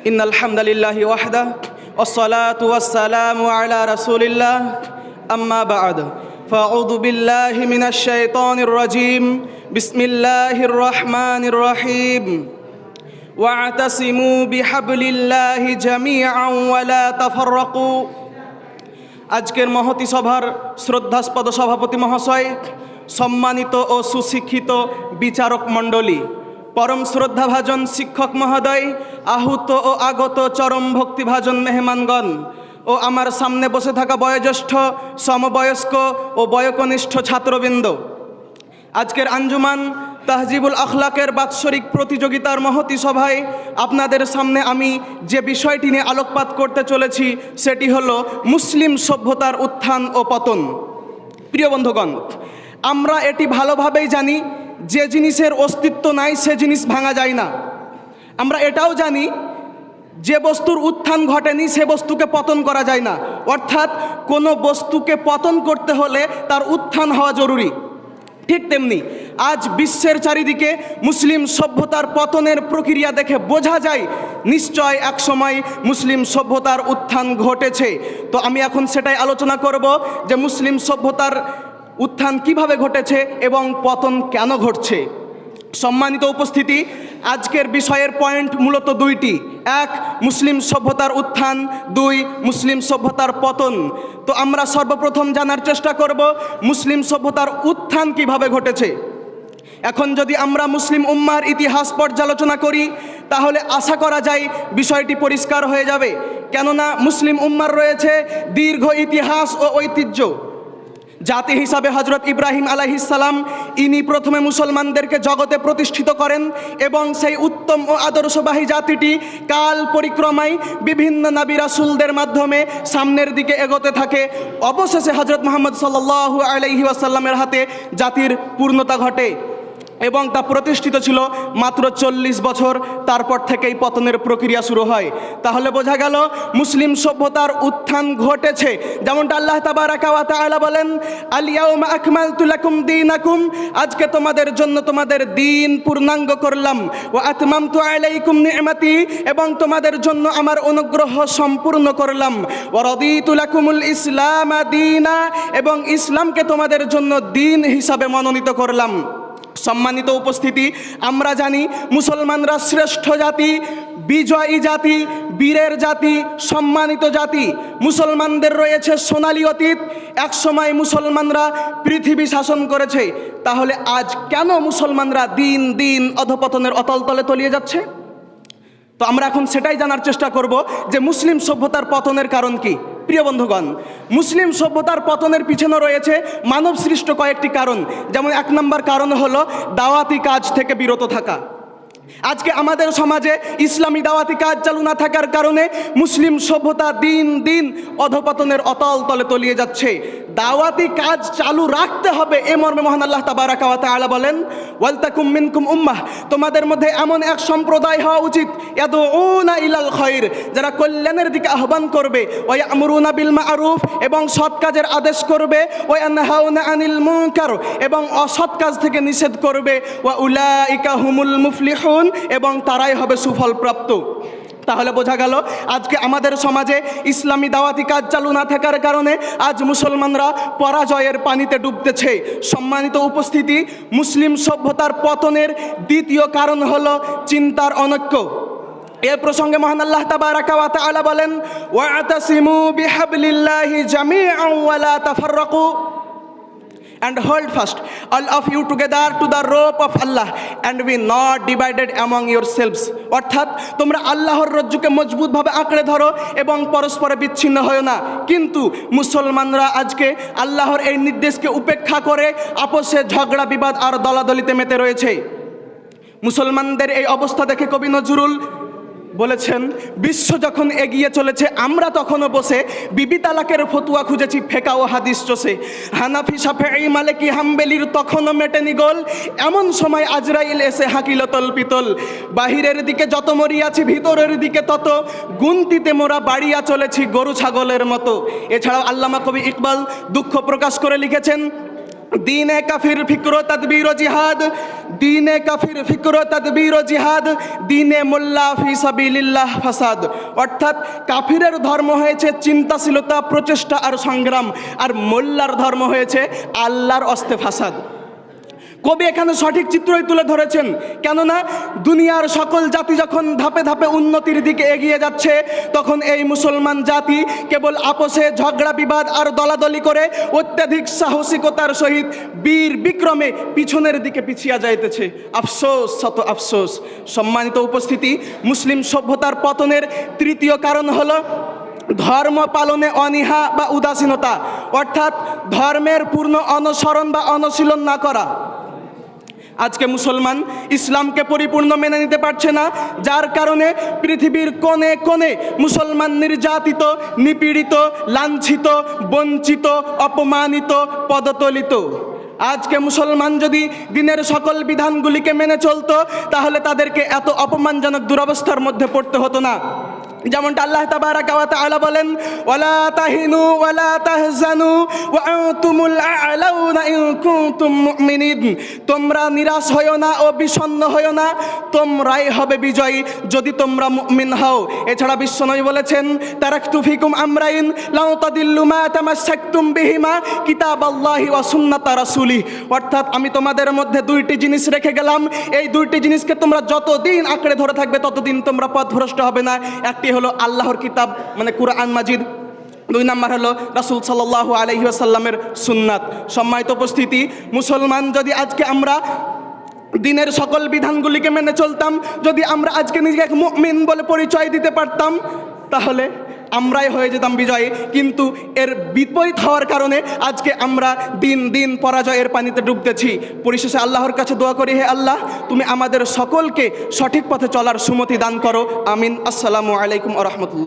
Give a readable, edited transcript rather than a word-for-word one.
ইন্নাল হামদালিল্লাহি ওয়াহদা ওয়াসসালাতু ওয়াসসালামু আলা রাসূলিল্লাহ আম্মা বা'দ ফাআউযু বিল্লাহি মিনাশ শাইতানির রাজীম বিসমিল্লাহির রহমানির রহিম ওয়া'তাসিমু বিহাবলিল্লাহি জামিআন ওয়া লা তাফাররাকু। আজকের মহতী সভার শ্রদ্ধাস্পদ সভাপতি মহাশয়, সম্মানিত ও সুশিক্ষিত বিচারক মণ্ডলী, পরম শ্রদ্ধাভাজন শিক্ষক মহোদয়, আহুত ও আগত চরম ভক্তিভাজন মেহমানগণ ও আমার সামনে বসে থাকা বয়োজ্যেষ্ঠ, সমবয়স্ক ও বয়োকনিষ্ঠ ছাত্রবৃন্দ, আজকের আঞ্জুমান তাহজিবুল আখলাকের বাৎসরিক প্রতিযোগিতার মহতী সভায় আপনাদের সামনে আমি যে বিষয়টি নিয়ে আলোকপাত করতে চলেছি সেটি হলো মুসলিম সভ্যতার উত্থান ও পতন। প্রিয় বন্ধুগণ, আমরা এটি ভালোভাবেই জানি যে জিনিসের অস্তিত্ব নাই সে জিনিস ভাঙা যায় না। আমরা এটাও জানি যে বস্তুর উত্থান ঘটেনি সে বস্তুকে পতন করা যায় না, অর্থাৎ কোনো বস্তুকে পতন করতে হলে তার উত্থান হওয়া জরুরি। ঠিক তেমনি আজ বিশ্বের চারিদিকে মুসলিম সভ্যতার পতনের প্রক্রিয়া দেখে বোঝা যায় নিশ্চয় একসময় মুসলিম সভ্যতার উত্থান ঘটেছে। তো আমি এখন সেটাই আলোচনা করব যে মুসলিম সভ্যতার উত্থান কিভাবে ঘটেছে এবং পতন কেন ঘটছে। সম্মানিত উপস্থিতি, আজকের বিষয়ের পয়েন্ট মূলত দুইটি: এক, মুসলিম সভ্যতার উত্থান; দুই, মুসলিম সভ্যতার পতন। তো আমরা সর্বপ্রথম জানার চেষ্টা করব মুসলিম সভ্যতার উত্থান কিভাবে ঘটেছে। এখন যদি আমরা মুসলিম উম্মার ইতিহাস পর্যালোচনা করি তাহলে আশা করা যায় বিষয়টি পরিষ্কার হয়ে যাবে, কেননা মুসলিম উম্মার রয়েছে দীর্ঘ ইতিহাস ও ঐতিহ্য। জাতি হিসাবে হজরত ইব্রাহিম আলাইহিস সালাম ইনি প্রথমে মুসলমানদেরকে জগতে প্রতিষ্ঠিত করেন এবং সেই উত্তম ও আদর্শবাহী জাতিটি কাল পরিক্রমায় বিভিন্ন নবী রাসূলদের মাধ্যমে সামনের দিকে এগোতে থাকে। অবশেষে হজরত মুহাম্মদ সাল্লাল্লাহু আলাইহি ওয়াসাল্লামের হাতে জাতির পূর্ণতা ঘটে এবং তা প্রতিষ্ঠিত ছিল মাত্র 40 বছর। তারপর থেকেই পতনের প্রক্রিয়া শুরু হয়। তাহলে বোঝা গেল মুসলিম সভ্যতার উত্থান ঘটেছে। যেমনটা আল্লাহ তাবারাকা ওয়া তাআলা বলেন, আল ইয়াউমা আকমালতু লাকুম দীনাকুম, আজকে তোমাদের জন্য তোমাদের দ্বীন পূর্ণাঙ্গ করলাম। ওয়া আতমামতু আলাইকুম নি'মাতি, এবং তোমাদের জন্য আমার অনুগ্রহ সম্পূর্ণ করলাম। ওয়া রাদিতু লাকুমুল ইসলাম দীনা, এবং ইসলামকে তোমাদের জন্য দ্বীন হিসাবে মনোনীত করলাম। সম্মানিত উপস্থিতি, আমরা জানি মুসলমানরা শ্রেষ্ঠ জাতি, বিজয়ী জাতি, বীরের জাতি, সম্মানিত জাতি। মুসলমানদের রয়েছে সোনালী অতীত। একসময় মুসলমানরা পৃথিবী শাসন করেছে। তাহলে আজ কেন মুসলমানরা দিন দিন অধপতনের অতল তলে তলিয়ে যাচ্ছে? তো আমরা এখন সেটাই জানার চেষ্টা করব যে মুসলিম সভ্যতার পতনের কারণ কি। প্রিয় বন্ধুগণ, মুসলিম সভ্যতার পতনের পিছনে রয়েছে মানব সৃষ্ট কয়েকটি কারণ। যেমন 1 নম্বর কারণ হলো দাওয়াতি কাজ থেকে বিরত থাকা। আজকে আমাদের সমাজে ইসলামী দাওয়াতি কাজ চালু না থাকার কারণে মুসলিম সভ্যতা দিন দিন অধপতনের অতল তলে তলিয়ে যাচ্ছে। দাওয়াতি কাজ চালু রাখতে হবে, এ মর্মে মহান আল্লাহ তাবারাকা ওয়া তাআলা বলেন, ওয়ালতাকুম মিনকুম উম্মাহ, তোমাদের মধ্যে এমন এক সম্প্রদায় হওয়া উচিত, ইয়াদউনা ইলাল খায়র, যারা কল্যাণের দিকে আহ্বান করবে, ওয়া ইয়ামুরুনা বিল মা'রুফ, এবং সৎ কাজের আদেশ করবে, ওয়া ইয়ানহাউনা আনিল মুনকার, এবং অসৎ কাজ থেকে নিষেধ করবে, ওয়া উলাইকা হুমুল মুফলিহুন, এবং তারাই হবে সুফল প্রাপ্ত। তাহলে বোঝা গেল আজকে আমাদের সমাজে ইসলামী দাওয়াতি কাজ চালু না থাকার কারণে আজ মুসলমানরা পরাজয়ের পানিতে ডুবতেছে। সম্মানিত উপস্থিতি, মুসলিম সভ্যতার পতনের দ্বিতীয় কারণ হলো চিন্তার অনৈক্য। এ প্রসঙ্গে মহান আল্লাহ তাবারাকা ওয়া তাআলা বলেন, ওয়া'তাসিমু বিহাবলিল্লাহি জামিআন ওয়া লা তাফাররাকু, and hold fast all of you together to the rope of Allah and be not divided among yourselves, অর্থাৎ তোমরা আল্লাহর রজ্জুকে মজবুতভাবে আঁকড়ে ধরো এবং পরস্পরে বিচ্ছিন্ন হয়ো না। কিন্তু মুসলমানরা আজকে আল্লাহর এই নির্দেশকে উপেক্ষা করে আপোষে ঝগড়া বিবাদ আর দলাদলিতে মেতে রয়েছে। মুসলমানদের এই অবস্থা দেখে কবি নজরুল বলেছেন, বিশ্ব যখন এগিয়ে চলেছে আমরা তখনও বসে বিবি তালাকের ফতুয়া খুঁজেছি ফেকা ও হাদিস চষে, হানাফি শাফেঈ মালিকি হাম্বলির তখনও মেটেনি গোল, এমন সময় আজরাইল এসে হাঁকিল তলপিতল, বাহিরের দিকে যত মরিয়াছি ভিতরের দিকে তত, গুনতিতে মোরা বাড়িয়া চলেছি গরু ছাগলের মতো। এছাড়াও আল্লামা কবি ইকবাল দুঃখ প্রকাশ করে লিখেছেন, दीन काफिर फिक्र तदबीर व जिहाद, दीन काफिर फिक्र तदबीर व जिहाद, दीने মোল্লা ফি সাবিলিল্লাহ ফাসাদ। অর্থাৎ কাফিরের ধর্ম হয়েছে চিন্তাশীলতা, প্রচেষ্টা আর সংগ্রাম, আর মোল্লার ধর্ম হয়েছে আল্লাহর অস্তে ফাসাদ। কবি এখানে সঠিক চিত্রই তুলে ধরেছেন, কেননা দুনিয়ার সকল জাতি যখন ধাপে ধাপে উন্নতির দিকে এগিয়ে যাচ্ছে, তখন এই মুসলমান জাতি কেবল আপোষে ঝগড়া বিবাদ আর দলাদলি করে অত্যাধিক সাহসিকতার সহিত বীর বিক্রমে পিছনের দিকে পিছিয়ে যাইতেছে। আফসোস, শত আফসোস। সম্মানিত উপস্থিতি, মুসলিম সভ্যতার পতনের তৃতীয় কারণ হলো ধর্ম পালনে অনীহা বা উদাসীনতা, অর্থাৎ ধর্মের পূর্ণ অনুসরণ বা অনুশীলন না করা। আজকে মুসলমান ইসলামকে পরিপূর্ণ মেনে নিতে পারছে না, যার কারণে পৃথিবীর কোণে কোণে মুসলমান নির্যাতিত, নিপীড়িত, লাঞ্ছিত, বঞ্চিত, অপমানিত, পদতলিত। আজকে মুসলমান যদি দিনের সকল বিধানগুলিকে মেনে চলতো, তাহলে তাদেরকে এত অপমানজনক দুরবস্থার মধ্যে পড়তে হতো না। যেমনটা আল্লাহ তাবারাকা ওয়া তাআলা বলেন, ওয়ালা তাহিনু ওয়ালা তাহজানু ওয়া আনতুমুল আ'লাউনা ইন কুনতুম মুমিনিন। তোমরা নিরাশ হয়ো না ও বিষণ্ণ হয়ো না, তোমরাই হবে বিজয়ী যদি তোমরা মুমিন হও। এছাড়া বিশ্বনবী বলেছেন, তারাকতু ফিকুম আমরাইন লাউ তাদিল্লু মা তামাসসাকতুম বিহিমা কিতাবাল্লাহি ওয়া সুন্নাতা রাসূলি। অর্থাৎ আমি তোমাদের মধ্যে দুইটি জিনিস রেখে গেলাম, এই দুইটি জিনিসকে তোমরা যতদিন আঁকড়ে ধরে থাকবে ততদিন তোমরা পথভ্রষ্ট হবে না। একটি হলো আল্লাহর কিতাব মানে কুরআন মাজিদ, দুই নাম্বার হলো রাসূল সাল্লাল্লাহু আলাইহি ওয়াসাল্লামের সুন্নাত। সম্মানিত উপস্থিতি, মুসলমান যদি আজকে আমরা দিনের সকল বিধানগুলিকে মেনে চলতাম, যদি আমরা আজকে নিজেকে মুমিন বলে পরিচয় দিতে পারতাম, তাহলে আমরাই হয়ে যেতাম বিজয়ী। কিন্তু এর বিপরীত হওয়ার কারণে আজকে আমরা দিন দিন পরাজয়ের পানিতে ডুবতেছি। পরিশেষে আল্লাহর কাছে দোয়া করি, হে আল্লাহ, তুমি আমাদের সকলকে সঠিক পথে চলার সুমতি দান করো। আমিন। আসসালামু আলাইকুম ওয়া রাহমাতুল্লাহ।